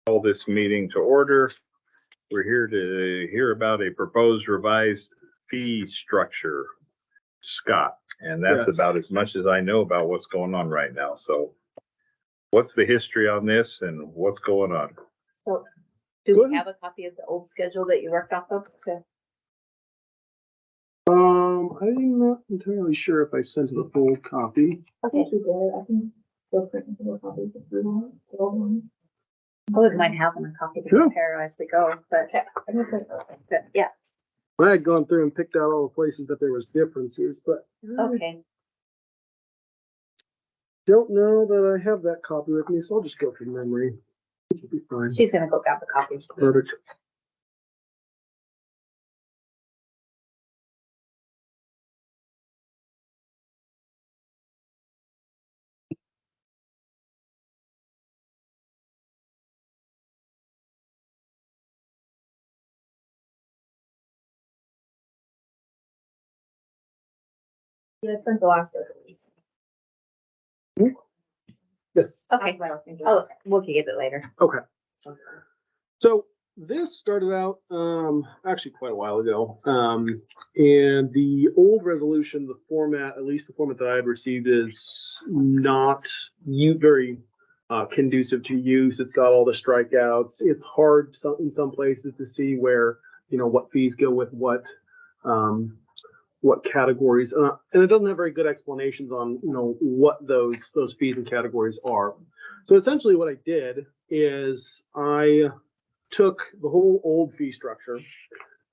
Call this meeting to order. We're here to hear about a proposed revised fee structure, Scott, and that's Yes. about as much as I know about what's going on right now. So what's the history on this and what's going on? So, Go do we ahead. have a copy of the old schedule that you worked off of to? I'm not entirely sure if I sent a full copy. I think you did. I think they'll print a copy of the old one. I wouldn't mind having a copy to Sure. compare as we go, but yeah, I had gone through and picked out all the places that there was differences, but I okay. don't know that I have that copy with me, so I'll just go from memory. It'll be fine. She's gonna go grab the copy. Perfect. Yeah, it's the last one. Yes. Okay. Oh, we'll get it later. Okay. So, So this started out actually quite a while ago. And the old resolution, the format, at least the format that I had received, is not very conducive to use. It's got all the strikeouts. It's hard in some places to see where, what fees go with what categories, and it doesn't have very good explanations on, what those fees and categories are. So essentially what I did is I took the whole old fee structure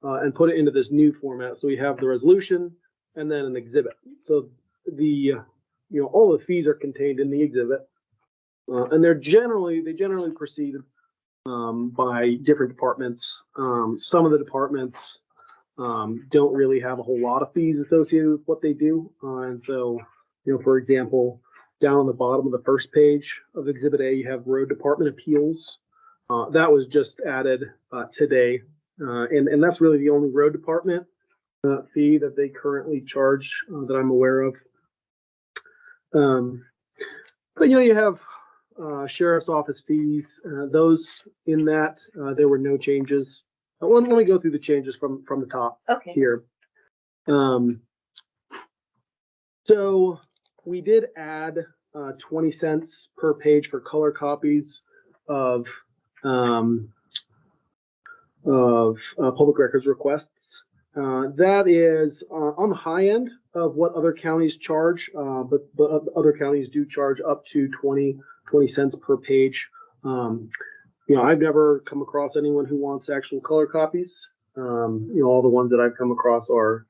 and put it into this new format. So we have the resolution and then an exhibit. So all the fees are contained in the exhibit, and they generally proceed by different departments. Some of the departments don't really have a whole lot of fees associated with what they do. And so, for example, down on the bottom of the first page of Exhibit A, you have Road Department Appeals. That was just added today. And that's really the only road department fee that they currently charge that I'm aware of. But, you have sheriff's office fees. Those in that, there were no changes. Let me go through the changes from the top okay. here. So we did add 20 cents per page for color copies of public records requests. That is on the high end of what other counties charge, but other counties do charge up to 20 cents per page. I've never come across anyone who wants actual color copies. All the ones that I've come across are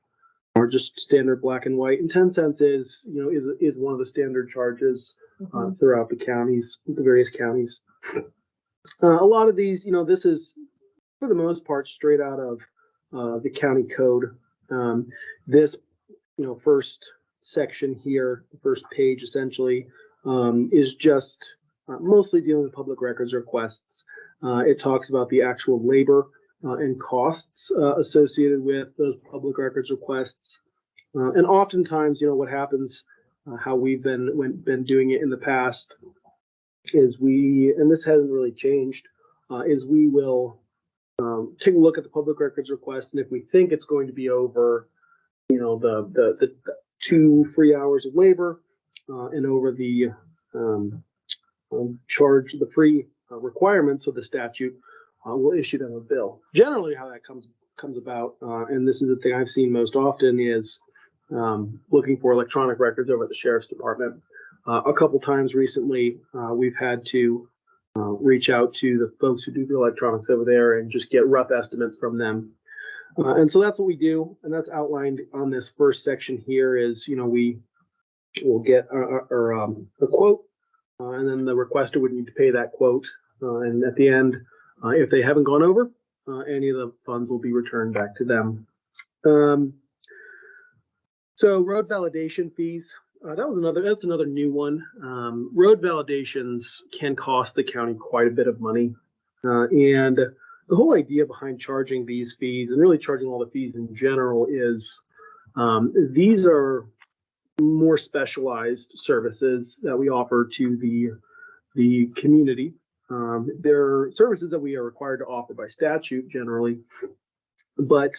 just standard black and white, and 10 cents is one of the standard charges throughout the various counties. A lot of these, this is for the most part straight out of the county code. This, first section here, the first page essentially, is just mostly dealing with public records requests. It talks about the actual labor and costs associated with those public records requests. And oftentimes, what happens, how we've been doing it in the past is and this hasn't really changed, is we will take a look at the public records request, and if we think it's going to be over, the 2 free hours of labor and over the charge, the free requirements of the statute, we'll issue them a bill. Generally, how that comes about, and this is the thing I've seen most often, is looking for electronic records over at the sheriff's department. A couple times recently, we've had to reach out to the folks who do the electronics over there and just get rough estimates from them. And so that's what we do, and that's outlined on this first section here. Is we will get a quote, and then the requester would need to pay that quote, and at the end, if they haven't gone over, any of the funds will be returned back to them. So road validation fees, that's another new one. Road validations can cost the county quite a bit of money. And the whole idea behind charging these fees, and really charging all the fees in general, is these are more specialized services that we offer to the community. They're services that we are required to offer by statute generally, but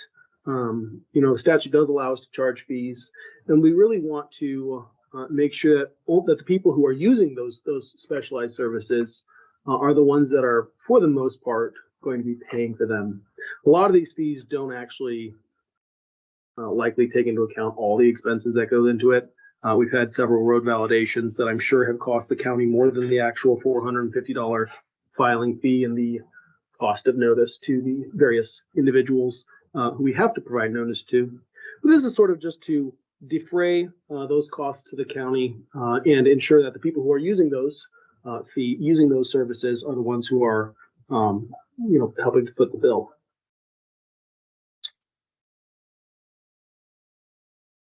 the statute does allow us to charge fees, and we really want to make sure that the people who are using those specialized services are the ones that are, for the most part, going to be paying for them. A lot of these fees don't actually likely take into account all the expenses that goes into it. We've had several road validations that I'm sure have cost the county more than the actual $450 filing fee and the cost of notice to the various individuals who we have to provide notice to. But this is sort of just to defray those costs to the county and ensure that the people who are using those services are the ones who are helping to foot the bill.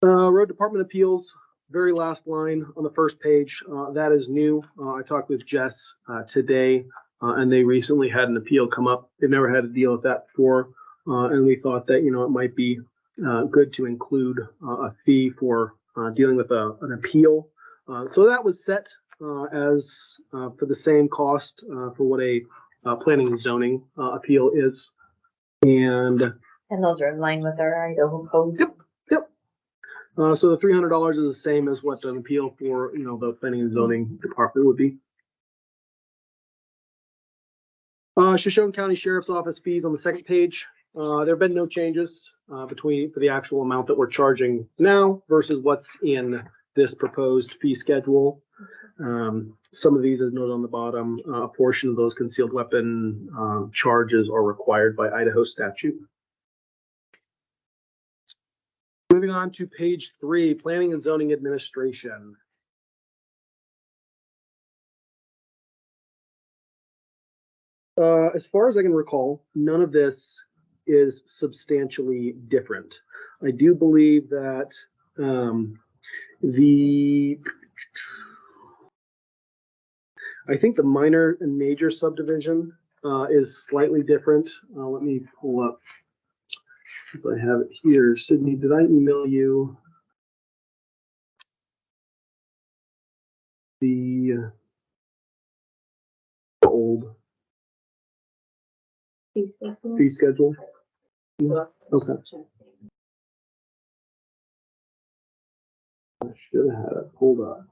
Road Department appeals, very last line on the first page. That is new. I talked with Jess today, and they recently had an appeal come up. They've never had to deal with that before, and we thought that it might be good to include a fee for dealing with an appeal. So that was set as for the same cost for what a planning and zoning appeal is, and those are in line with our Idaho code. Yep. So the $300 is the same as what an appeal for the planning and zoning department would be. Shoshone County Sheriff's Office fees on the second page. There have been no changes for the actual amount that we're charging now versus what's in this proposed fee schedule. Some of these, as noted on the bottom, a portion of those concealed weapon charges are required by Idaho statute. Moving on to page 3, Planning and Zoning Administration. As far as I can recall, none of this is substantially different. I do believe that I think the minor and major subdivision is slightly different. Let me pull up if I have it here. Sydney, did I email you the old fee schedule? Okay. I should have had it pulled up.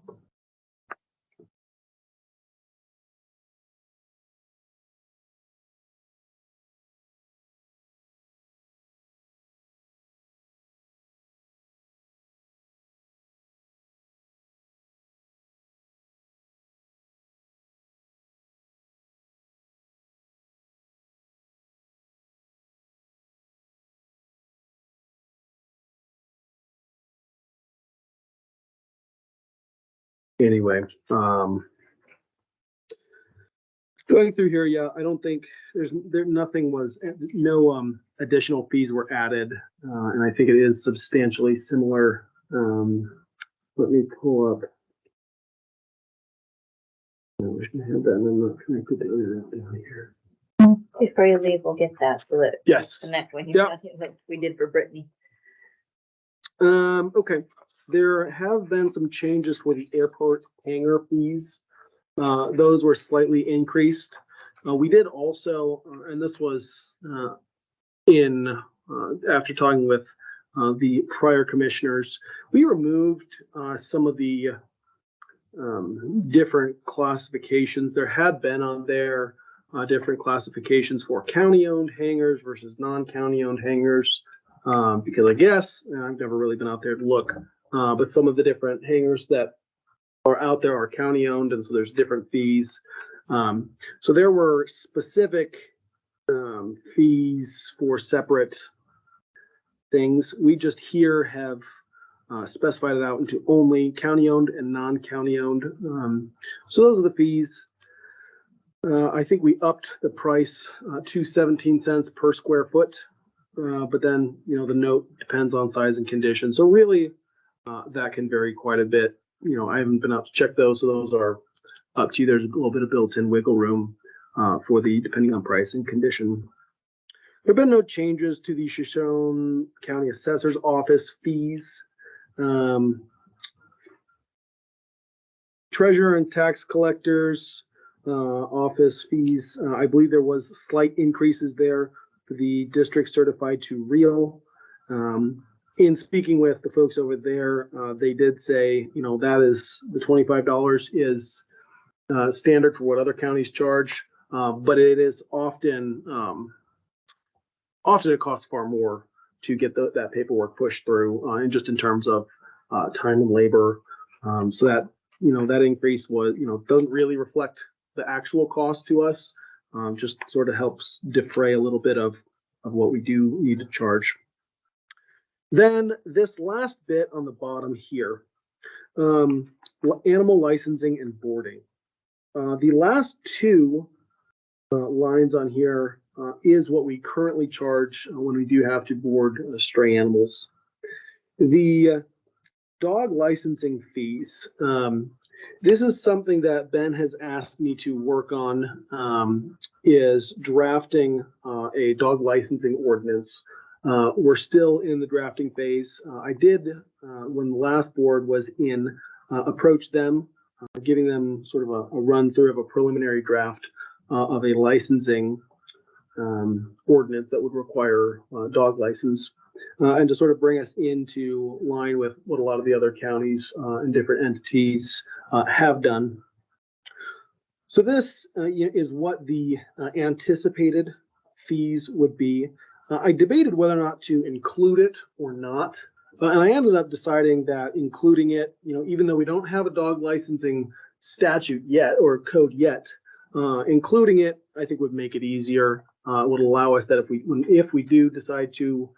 Anyway, going through here, yeah, I don't think no additional fees were added, and I think it is substantially similar. Let me pull up. I wish I had that, and I'm not connected to internet down here. Before you leave, we'll get that so that Yes. connect when you're done, like we did for Brittany. Okay. There have been some changes for the airport hangar fees. Those were slightly increased. We did also, and this was after talking with the prior commissioners, we removed some of the different classifications. There had been on there different classifications for county-owned hangars versus non-county-owned hangars, because I guess, and I've never really been out there to look, but some of the different hangars that are out there are county-owned, and so there's different fees. So there were specific fees for separate things. We just here have specified it out into only county-owned and non-county-owned. So those are the fees. I think we upped the price to 17 cents per square foot, but then the note depends on size and condition. So really, that can vary quite a bit. I haven't been out to check those, so those are up to you. There's a little bit of built-in wiggle room for depending on price and condition. There have been no changes to the Shoshone County Assessor's Office fees. Treasurer and tax collectors, office fees. I believe there was slight increases there for the district certified to real. In speaking with the folks over there, they did say, that is the $25 is standard for what other counties charge, but it is often it costs far more to get that paperwork pushed through, and just in terms of time and labor. So that that increase was doesn't really reflect the actual cost to us, just sort of helps defray a little bit of what we do need to charge. Then this last bit on the bottom here, animal licensing and boarding. The last two lines on here is what we currently charge when we do have to board stray animals. The dog licensing fees. This is something that Ben has asked me to work on, is drafting a dog licensing ordinance. We're still in the drafting phase. I did, when the last board was in, approach them, giving them sort of a run through of a preliminary draft of a licensing ordinance that would require dog license, and to sort of bring us into line with what a lot of the other counties and different entities have done. So this is what the anticipated fees would be. I debated whether or not to include it or not, and I ended up deciding that including it, even though we don't have a dog licensing statute yet or code yet, including it, I think would make it easier. Would allow us that if we do decide to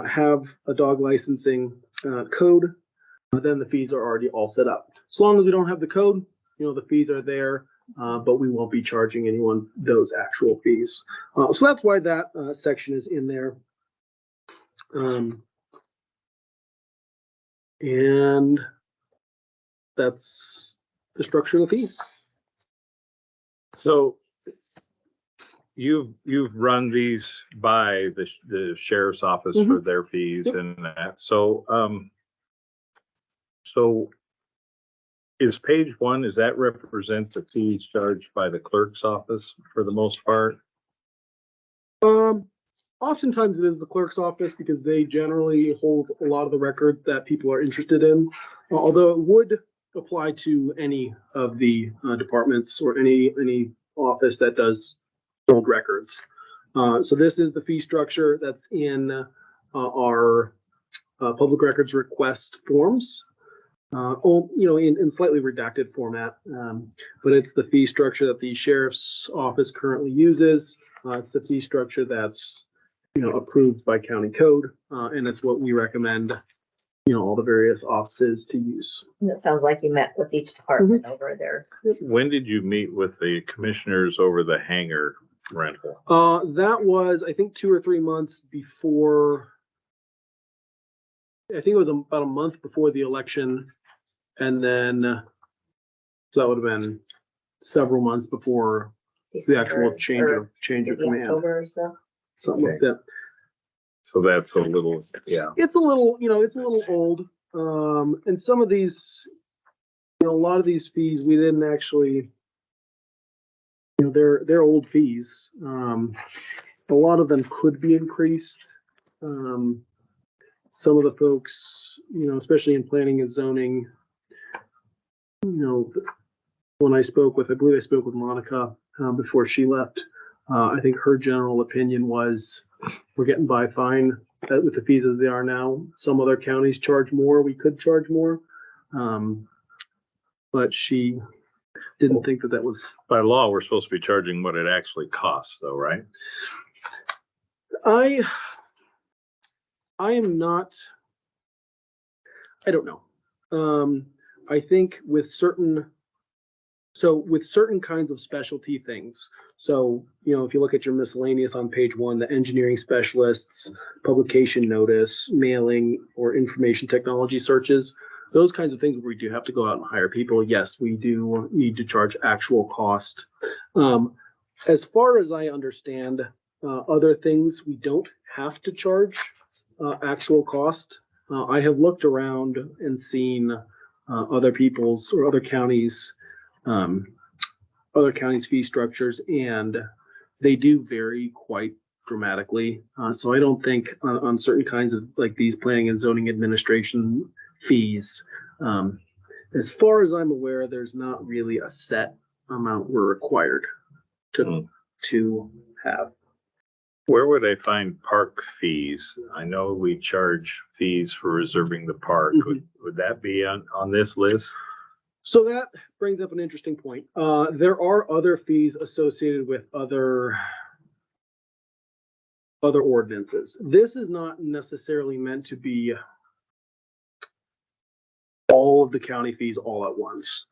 have a dog licensing code, then the fees are already all set up. As long as we don't have the code, the fees are there, but we won't be charging anyone those actual fees. So that's why that section is in there. And that's the structure of the fees. So you've run these by the sheriff's office for their fees. Yep. And that. So is page 1, does that represent the fees charged by the clerk's office for the most part? Oftentimes it is the clerk's office because they generally hold a lot of the records that people are interested in, although it would apply to any of the departments or any office that does hold records. So this is the fee structure that's in our public records request forms. In slightly redacted format, but it's the fee structure that the sheriff's office currently uses. It's the fee structure that's approved by county code, and it's what we recommend all the various offices to use. And it sounds like you met with each department over there. When did you meet with the commissioners over the hangar rental? That was, I think, 2 or 3 months before. I think it was about a month before the election, and then so that would have been several months before the actual change of command. October or so. Something like that. So that's a little, yeah. It's a little, it's a little old. And some of these, a lot of these fees we didn't actually, they're old fees. A lot of them could be increased. Some of the folks, especially in planning and zoning, when I believe I spoke with Monica before she left. I think her general opinion was we're getting by fine with the fees as they are now. Some other counties charge more. We could charge more. But she didn't think that was. By law, we're supposed to be charging what it actually costs, though, right? I am not. I don't know. I think with certain kinds of specialty things. So, if you look at your miscellaneous on page 1, the engineering specialists, publication notice, mailing, or information technology searches, those kinds of things where we do have to go out and hire people. Yes, we do need to charge actual cost. As far as I understand, other things we don't have to charge actual cost. I have looked around and seen other people's or other counties' other counties' fee structures, and they do vary quite dramatically. So I don't think on certain kinds of like these planning and zoning administration fees, as far as I'm aware, there's not really a set amount we're required to have. Where would I find park fees? I know we charge fees for reserving the park. Would that be on this list? So that brings up an interesting point. There are other fees associated with other ordinances. This is not necessarily meant to be all of the county fees all at once.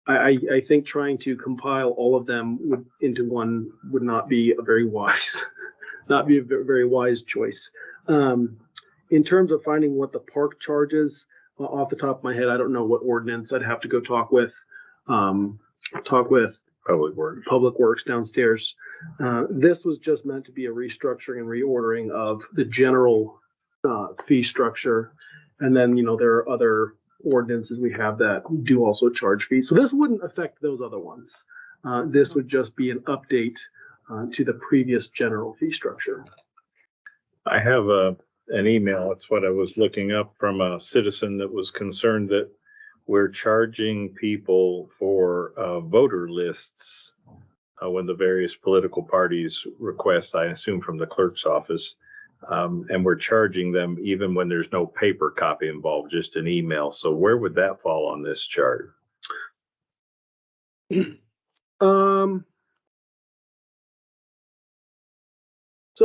I think trying to compile all of them into one would not be a very wise, very wise choice. In terms of finding what the park charges, off the top of my head, I don't know what ordinance. I'd have to go talk with Public Works downstairs. This was just meant to be a restructuring and reordering of the general fee structure. And then, there are other ordinances we have that do also charge fees. So this wouldn't affect those other ones. This would just be an update to the previous general fee structure. I have an email. That's what I was looking up from a citizen that was concerned that we're charging people for voter lists when the various political parties request, I assume from the clerk's office. And we're charging them even when there's no paper copy involved, just an email. So where would that fall on this chart? So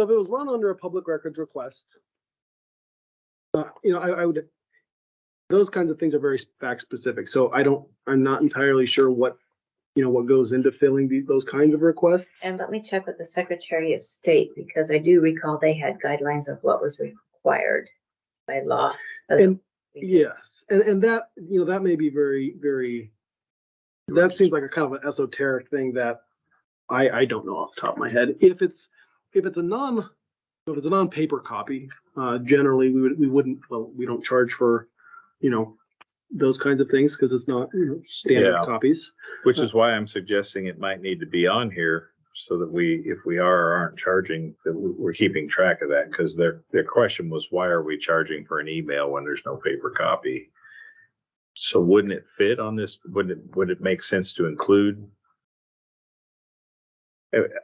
if it was run under a public records request, I would, those kinds of things are very fact specific. So I'm not entirely sure what goes into filling those kinds of requests. And let me check with the Secretary of State, because I do recall they had guidelines of what was required by law. And yes, and that, that may be very, very, that seems like a kind of an esoteric thing that I don't know off the top of my head. If it's a non-paper copy, generally we don't charge for, those kinds of things because it's not standard copies. Which is why I'm suggesting it might need to be on here so that if we are or aren't charging, that we're keeping track of that, because their question was, why are we charging for an email when there's no paper copy? So wouldn't it fit on this? Would it make sense to include?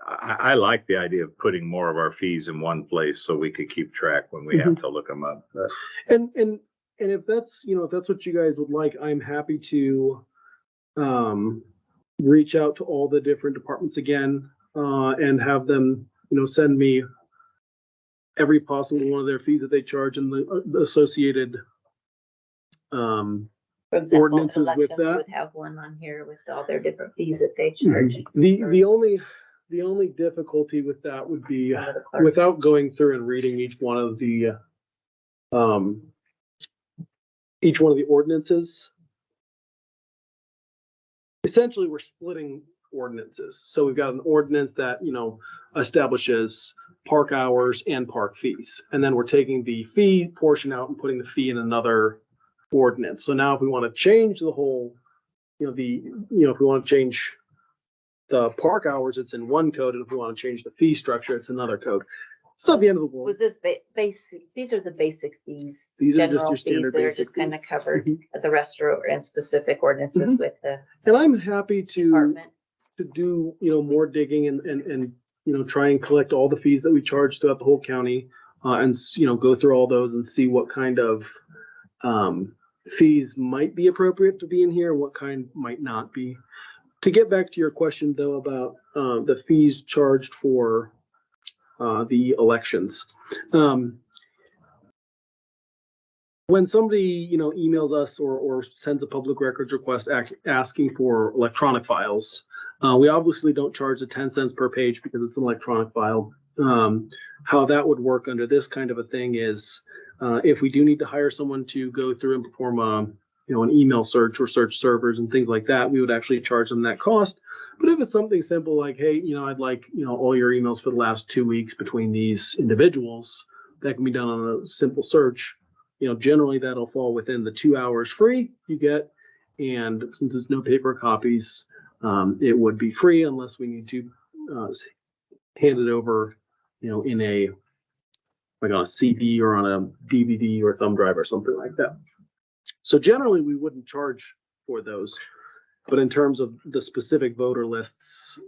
I like the idea of putting more of our fees in one place so we could keep track when we have to look them up. And if that's, if that's what you guys would like, I'm happy to reach out to all the different departments again and have them, send me every possible one of their fees that they charge and the associated For example, ordinances with elections that. would have one on here with all their different fees that they charge. The only difficulty with that would be without going through and reading each one of the ordinances. Essentially, we're splitting ordinances. So we've got an ordinance that, establishes park hours and park fees. And then we're taking the fee portion out and putting the fee in another ordinance. So now if we want to change the whole, if we want to change the park hours, it's in one code. And if we want to change the fee structure, it's another code. It's not the end of the world. Was this basic? These are the basic fees. These are just general your standard fees that are basic just kind of fees. covered. The rest are in specific ordinances with the And I'm happy to department. do, more digging and try and collect all the fees that we charge throughout the whole county, and, go through all those and see what kind of, fees might be appropriate to be in here and what kind might not be. To get back to your question though, about, the fees charged for, the elections. When somebody, emails us or sends a public records request asking for electronic files, we obviously don't charge the 10 cents per page because it's an electronic file. How that would work under this kind of a thing is, if we do need to hire someone to go through and perform an email search or search servers and things like that, we would actually charge them that cost. But if it's something simple like, hey, I'd like, all your emails for the last 2 weeks between these individuals, that can be done on a simple search. Generally that'll fall within the 2 hours free you get. And since there's no paper copies, It would be free unless we need to hand it over, in a like on a CD or on a DVD or thumb drive or something like that. So generally, we wouldn't charge for those, but in terms of the specific voter lists,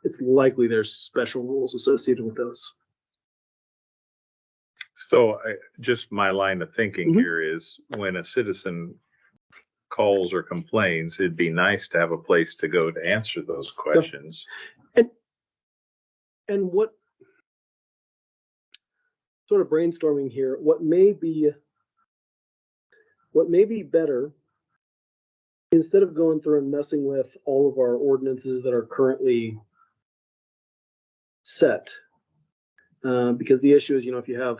it's likely there's special rules associated with those. So just my line of thinking Mhm. here is when a citizen calls or complains, it'd be nice to have a place to go to answer those questions. And what sort of brainstorming here, what may be better, instead of going through and messing with all of our ordinances that are currently set, because the issue is, if you have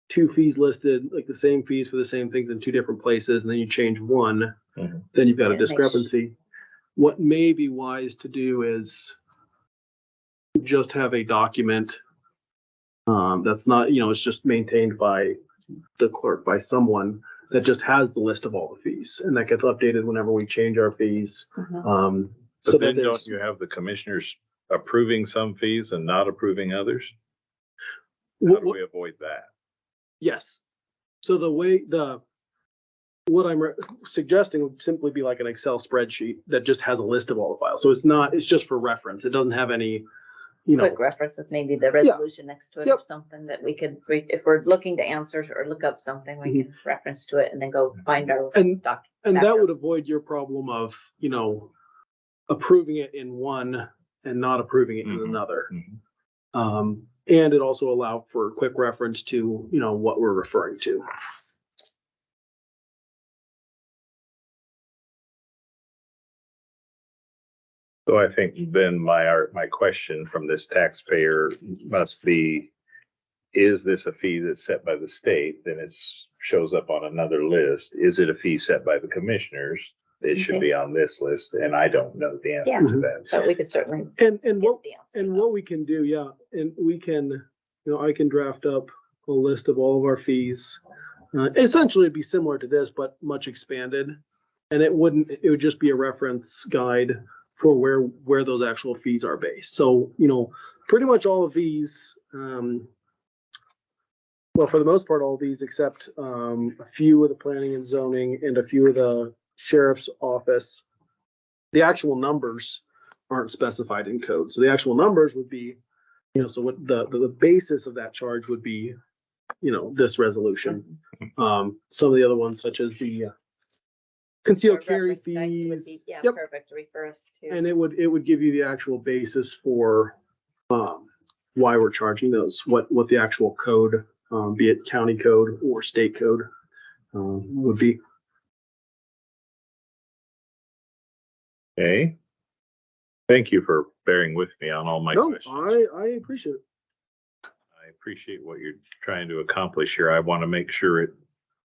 two fees listed, like the same fees for the same things in two different places, and then you change one, Mhm. then you've got a Yeah, it makes- discrepancy. What may be wise to do is just have a document that's not, it's just maintained by the clerk, by someone that just has the list of all the fees, and that gets updated whenever we change our fees. Mhm. So But that then don't there's, you have the commissioners approving some fees and not approving others? How do we avoid that? yes. So what I'm suggesting would simply be like an Excel spreadsheet that just has a list of all the files. So it's just for reference. It doesn't have any, Quick reference with maybe the resolution next to it or Yep. something that we could read, if we're looking to answer or look up something, we can reference to it and then go find our and doc. and that backup. would avoid your problem of, approving it in one and not approving it in Mhm. another. Mhm. And it also allowed for quick reference to, what we're referring to. So I think then my question from this taxpayer must be, is this a fee that's set by the state? Then it shows up on another list. Is it a fee set by the commissioners? It should Okay. be on this list, and I don't know the answer Yeah. to that. So we could certainly And get what the answer. And what we can do, yeah, and we can, I can draft up a list of all of our fees. Essentially, it'd be similar to this, but much expanded. And it would just be a reference guide for where those actual fees are based. So, pretty much all of these, well, for the most part, all of these except a few of the planning and zoning and a few of the sheriff's office, the actual numbers aren't specified in code. So the actual numbers would be, so what the basis of that charge would be, this resolution. Some of the other ones, such as the concealed Our carry reference guide would be- fees. Yeah, Yep. perfect to refer us to. And it would give you the actual basis for why we're charging those, what the actual code, be it county code or state code, would be. Okay. Thank you for bearing with me on all my No, questions. I appreciate it. I appreciate what you're trying to accomplish here. I want to make sure it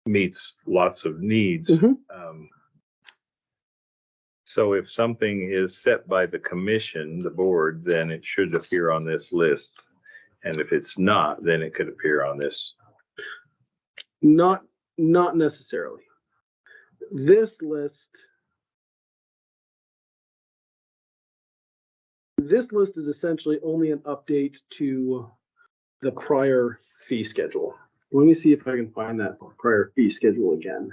meets lots of needs. Mhm. So if something is set by the commission, the board, then it should appear on this list. And if it's not, then it could appear on this. Not necessarily. This list is essentially only an update to the prior fee schedule. Let me see if I can find that prior fee schedule again.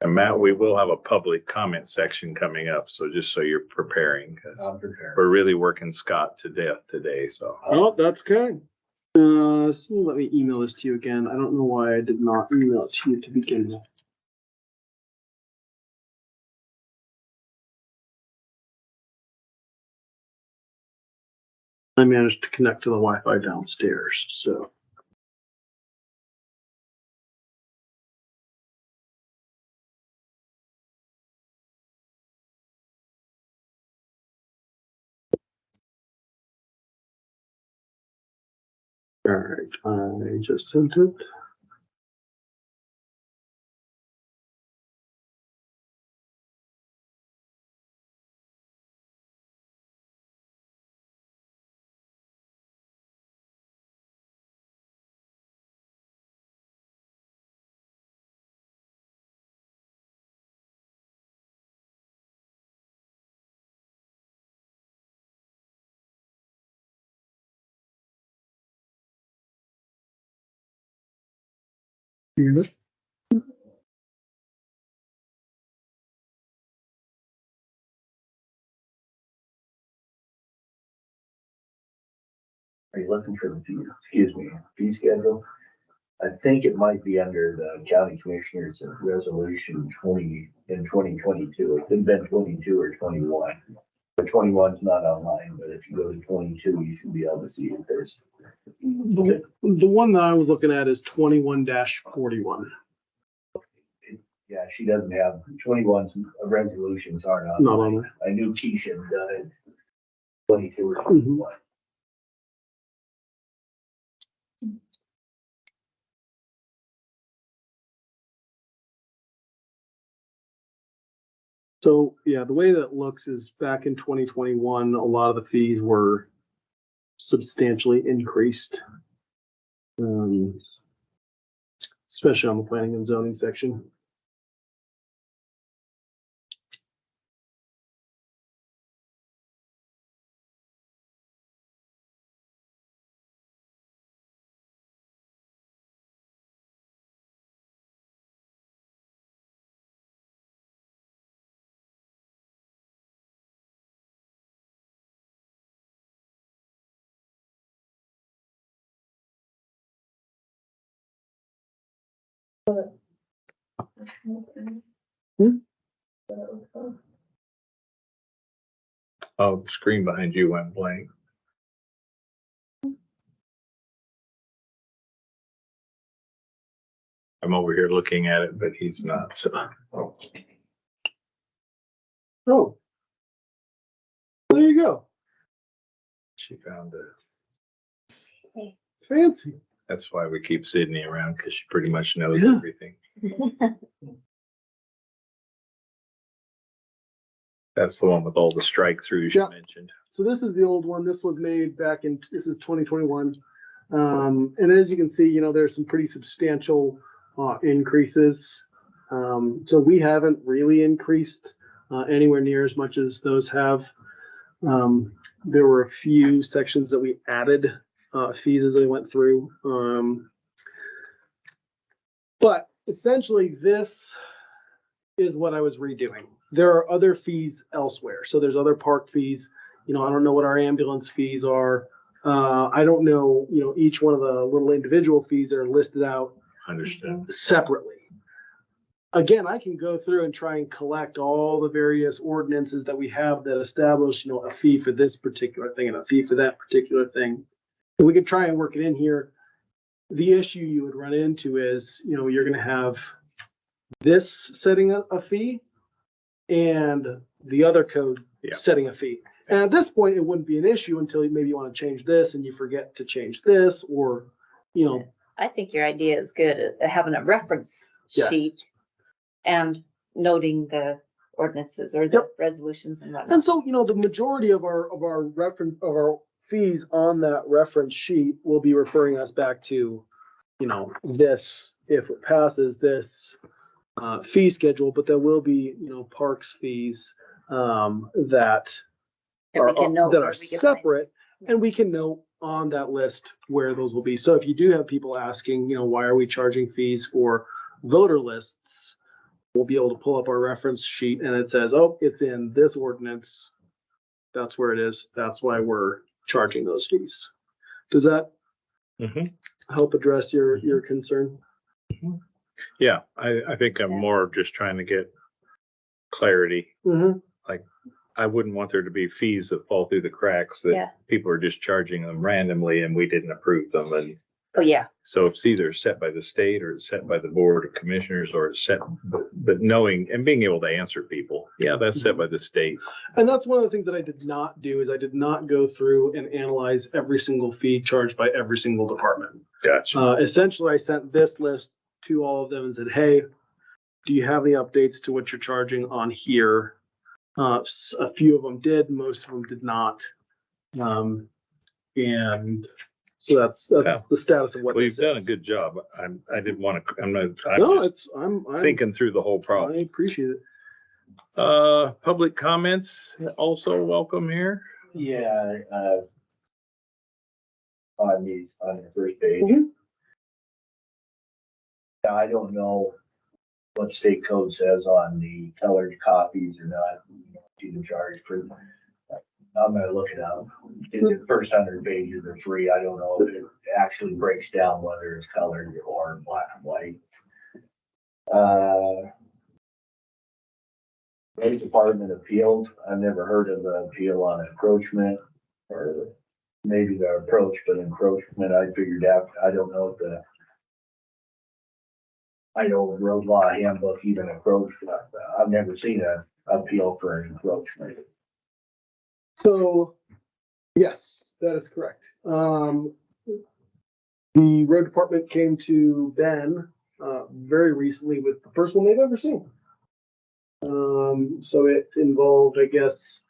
And Matt, we will have a public comment section coming up, so just so you're preparing. 'Cause I'm prepared. we're really working Scott to death today, so. Oh, that's okay. So let me email this to you again. I don't know why I did not email it to you to begin with. I managed to connect to the Wi-Fi downstairs, so. All right, I just sent it. Are you looking for the fee, excuse me, fee schedule? I think it might be under the county commissioners of resolution 2022. It could have been 22 or 21. But 21's not online, but if you go to 22, you should be able to see it. There's, The one that I was looking at is 21-41. yeah, she doesn't have, 21's resolutions aren't Not online. on there. I knew Keisha had done it. 22 or Mm-hmm. 21. So, yeah, the way that looks is back in 2021, a lot of the fees were substantially increased. Especially on the planning and zoning section. Oh, the screen behind you went blank. I'm over here looking at it, but he's not, so. Oh. There you go. She found it. Fancy. That's why we keep Sydney around, because she pretty much knows Yeah. everything. That's the one with all the strike throughs you Yeah. mentioned. So this is the old one. This was made back in, this is 2021. And as you can see, you know, there's some pretty substantial increases. So we haven't really increased anywhere near as much as those have. There were a few sections that we added fees as they went through. But essentially this is what I was redoing. There are other fees elsewhere. So there's other park fees. You know, I don't know what our ambulance fees are. I don't know, you know, each one of the little individual fees that are listed out Understood. separately. Again, I can go through and try and collect all the various ordinances that we have that establish, you know, a fee for this particular thing and a fee for that particular thing. And we could try and work it in here. The issue you would run into is, you know, you're going to have this setting a fee and the other code Yeah. setting a fee. And at this point, it wouldn't be an issue until maybe you want to change this and you forget to change this, or, you know. I think your idea is good, having a reference Yeah. sheet and noting the ordinances or the resolutions and whatnot. And so, you know, the majority of our reference, of our fees on that reference sheet will be referring us back to, you know, this, if it passes this fee schedule, but there will be, you know, parks fees that And we can note that where are we can find- separate, and we can note on that list where those will be. So if you do have people asking, you know, why are we charging fees for voter lists? We'll be able to pull up our reference sheet and it says, oh, it's in this ordinance. That's where it is. That's why we're charging those fees. Does that Mhm. help address your concern? Yeah, I think I'm Yeah. more just trying to get clarity. Mm-hmm. I wouldn't want there to be fees that fall through the cracks that Yeah. people are just charging them randomly and we didn't approve them. And Oh, yeah. so if it's either set by the state or it's set by the board of commissioners or it's set, but knowing and being able to answer people, yeah, that's set by the state. And that's one of the things that I did not do is I did not go through and analyze every single fee charged by every single department. Gotcha. Essentially, I sent this list to all of them and said, hey, do you have any updates to what you're charging on here? A few of them did, most of them did not. And so that's Yeah. the status of what Well, this you've done a is. good job. I didn't want to, I'm No, just I'm thinking through the whole I problem. appreciate it. Public comments also welcome here. Yeah, on the first page. Mhm. Now, I don't know what state code says on the colored copies or not, you can charge for. I'm gonna look it up. The first 100 pages are free. I don't know if it actually breaks down whether it's colored or black and white. Road Department appealed. I've never heard of an appeal on encroachment, or maybe the approach, but encroachment, I figured out, I don't know if the Idaho road law handbook even approached, I've never seen an appeal for an encroachment. So, yes, that is correct. The road department came to Ben, very recently with the first one they've ever seen. So it involved, I guess,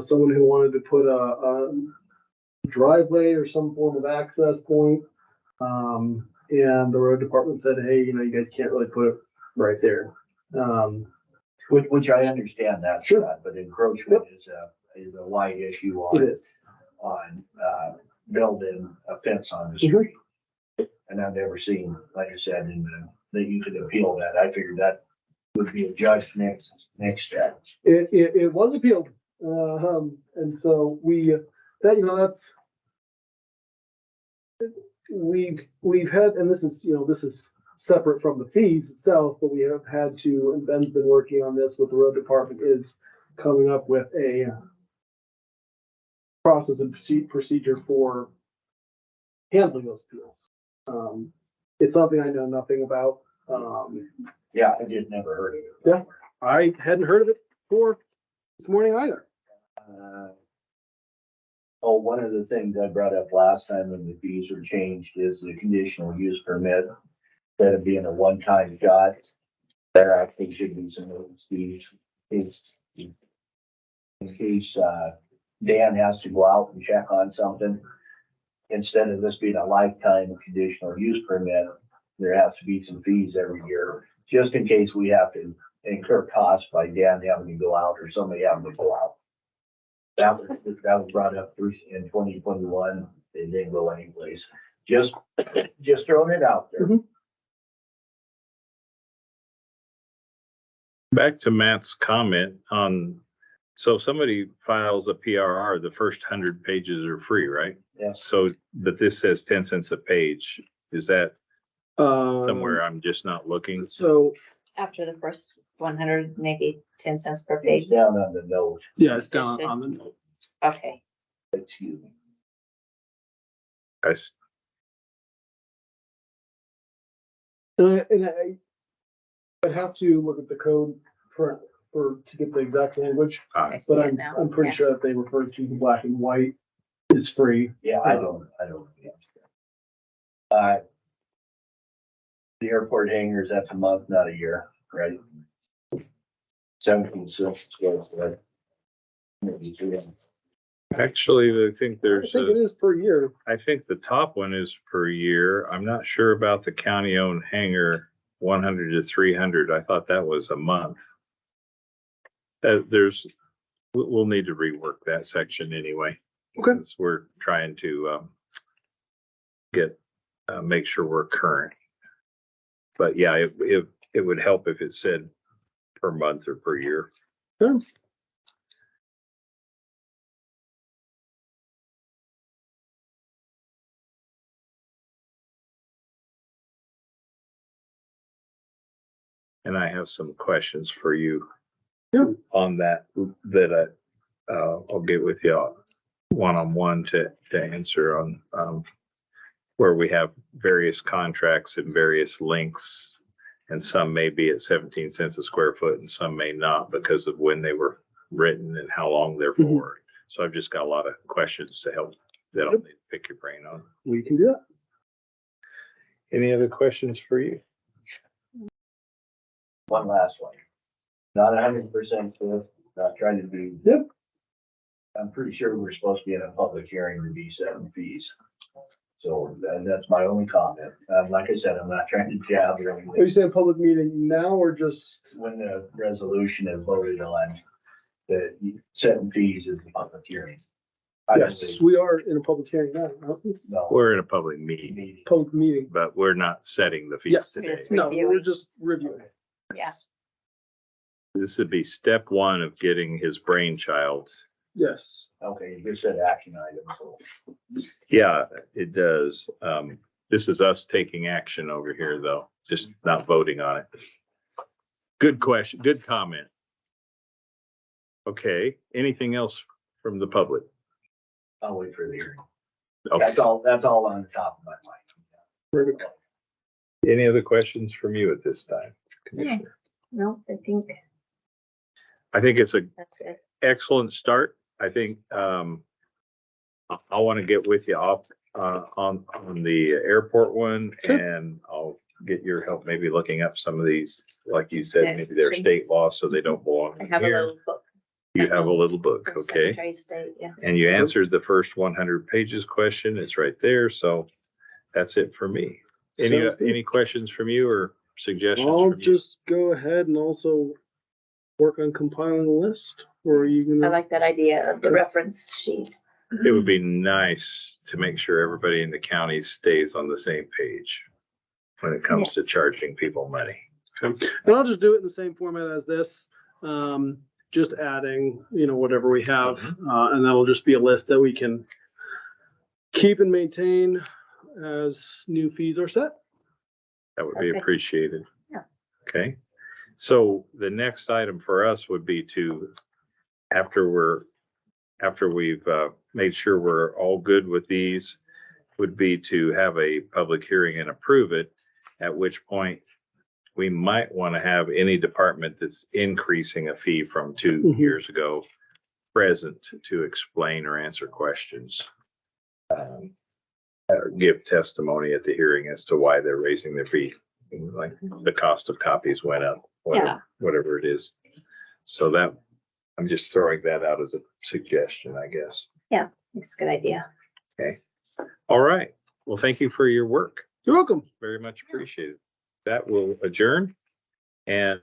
someone who wanted to put a driveway or some form of access point. And the road department said, hey, you guys can't really put it right there. Which I understand that, Sure. but encroachment is a wide issue on. It is. On building a fence on the street. And I've never seen, like I said, that you could appeal that. I figured that would be a judge next step. It was appealed. And so we've had, and this is separate from the fees itself, but we have had to, and Ben's been working on this with the road department, is coming up with a process and procedure for handling those appeals. It's something I know nothing about. Yeah, I just never heard of it. Yeah. I hadn't heard of it before this morning either. One of the things I brought up last time when the fees were changed is the conditional use permit. Instead of being a one-time shot, there actually should be some of those fees. In case, Dan has to go out and check on something. Instead of this being a lifetime conditional use permit, there has to be some fees every year, just in case we have to incur costs by Dan having to go out or somebody having to go out. That was brought up in 2021. It didn't go anyplace. Just throwing it out there. Mhm. Back to Matt's comment on, so somebody files a PRR, the first 100 pages are free, right? Yeah. So, but this says 10 cents a page. Is that somewhere I'm just not looking? So, After the first 100, maybe 10 cents per It's page. down on the note. yeah, it's down on the note. Okay. Excuse me. I'd have to look at the code to get the exact language, I see but it now. I'm pretty Yeah. sure that they refer to the black and white is free. Yeah, I don't. The airport hangars, that's a month, not a year, right? 17 cents. Maybe 2. Actually, I think I there's think it is per year. I think the top one is per year. I'm not sure about the county-owned hangar, 100 to 300. I thought that was a month. We'll need to rework that section anyway. Okay. Because we're trying to make sure we're current. But yeah, it would help if it said per month or per year. Sure. And I have some questions for you Yeah. on that I'll get with you one-on-one to answer on where we have various contracts and various lengths, and some may be at 17 cents a square foot and some may not because of when they were written and how long they're for. So I've just got a lot of questions to help that I'll need to pick your brain on. We can do that. Any other questions for you? One last one. Not 100% sure, not trying to be. Yep. I'm pretty sure we're supposed to be in a public hearing to be setting fees. So that's my only comment. Like I said, I'm not trying to jab or Are you anything. saying public meeting now or just? When the resolution is voted on, that setting fees is the public hearing. Yes, we are in a public hearing now. aren't we? No. We're in a public meeting, Public meeting. but we're not setting the fees Yes. today. Yes. No, we're Reviewing. just reviewing. Yeah. This would be step one of getting his brainchild. Yes. Okay, you just said action items, so. Yeah, it does. This is us taking action over here, though, just not voting on it. Good question, good comment. Okay, anything else from the public? I'll wait for the hearing. Okay, That's all on the top of my mind. Perfect. any other questions from you at this time, Commissioner? No, I think I think it's an that's good. excellent start. I think, I want to get with you off, on the airport one, Sure. and I'll get your help maybe looking up some of these, like you said, Yeah, maybe they're sure. state laws, so they don't belong I in have a here. little book. You have a little book, from okay? Secretary of State, yeah. And you answered the first 100 pages question. It's right there. So that's it for me. Sounds good. Any questions from you or suggestions I'll from you? just go ahead and also work on compiling a list, or are you I gonna? like that idea of the reference sheet. It would be nice to make sure everybody in the county stays on the same page when it comes to charging people money. And I'll just do it in the same format as this, just adding, whatever we have, and that'll just be a list that we can keep and maintain as new fees are set. That would be Perfect. appreciated. Yeah. Okay. So the next item for us would be to, after we've made sure we're all good with these, would be to have a public hearing and approve it, at which point we might want to have any department that's increasing a fee from 2 Mhm. years ago present to explain or answer questions. Or give testimony at the hearing as to why they're raising their fee, like the cost of copies went up, Yeah. whatever it is. So that, I'm just throwing that out as a suggestion, I guess. It's a good idea. All right. Well, thank you for your work. You're welcome. Very much appreciated. That will adjourn. And